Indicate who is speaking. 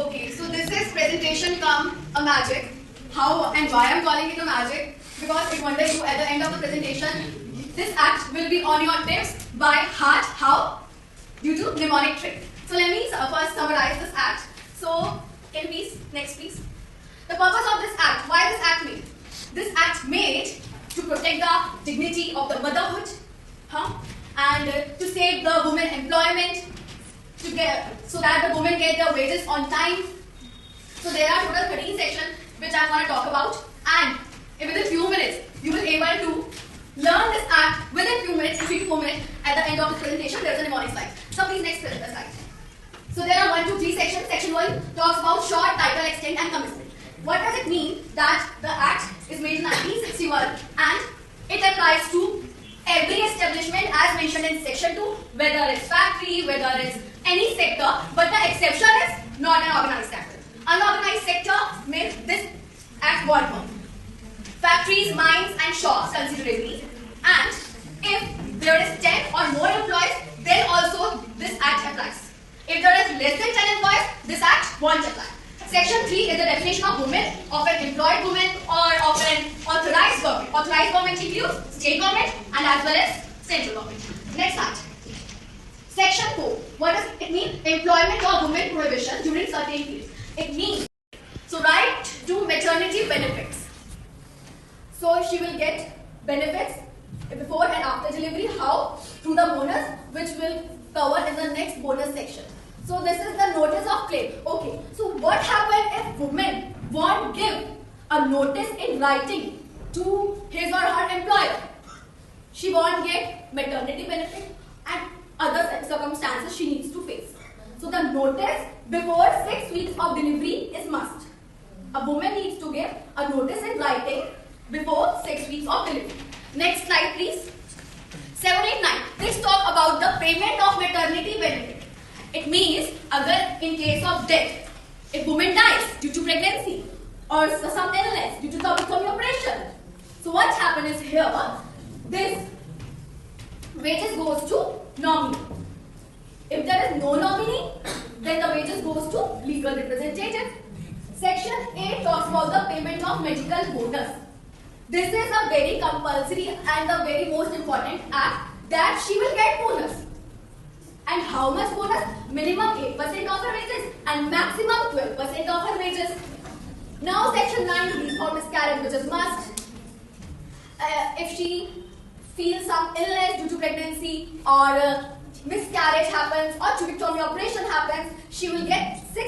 Speaker 1: Okay, so this is presentation come a magic. How and why I'm calling it a magic? Because it wonder you at the end of the presentation, this act will be on your tips by heart. How? Due to mnemonic trick. So let me first summarize this act. So can you please, next please. The purpose of this act, why this act made? This act made to protect the dignity of the motherhood, and to save the women employment, to get so that the women get their wages on time. So there are total 13 sections which I'm going to talk about, and within few minutes you will able to learn this act within few minutes, 3 to 4 minutes. At the end of this presentation, there is a mnemonic slide. So please next slide. So there are 1, 2, 3 sections. Section 1 talks about short, title, extent, and commencement. What does it mean? That the act is made in 1961 and it applies to every establishment as mentioned in section 2, whether it's factory, whether it's any sector, but the exception is not an organized sector. Unorganized sector makes this act won't work. Factories, mines and shops considerably, and if there is 10 or more employees, then also this act applies. If there is less than 10 employees, this act won't apply. Section 3 is the definition of woman, of an employed woman or of an authorized government. Authorized government includes state government and as well as central government. Next slide. Section 4. What does it mean? Employment of women prohibition during certain periods. It means, so right to maternity benefits. So she will get benefits before and after delivery. How? Through the bonus, which will cover in the next bonus section. So this is the notice of claim. Okay, so what happens if women won't give a notice in writing to his or her employer? She won't get maternity benefit and other circumstances she needs to face. So the notice before 6 weeks of delivery is must. A woman needs to give a notice in writing before 6 weeks of delivery. Next slide please. 7, 8, 9. Let's talk about the payment of maternity benefit. It means, in case of death, if woman dies due to pregnancy or some illness due to some operation. So what happens is here, this wages goes to nominee. If there is no nominee, then the wages goes to legal representative. Section 8 talks about the payment of medical bonus. This is a very compulsory and the very most important act that she will get bonus. And how much bonus? Minimum 8% of her wages and maximum 12% of her wages. Now section 9 leave for miscarriage, which is must. If she feels some illness due to pregnancy or miscarriage happens or tracheotomy operation happens, she will get 6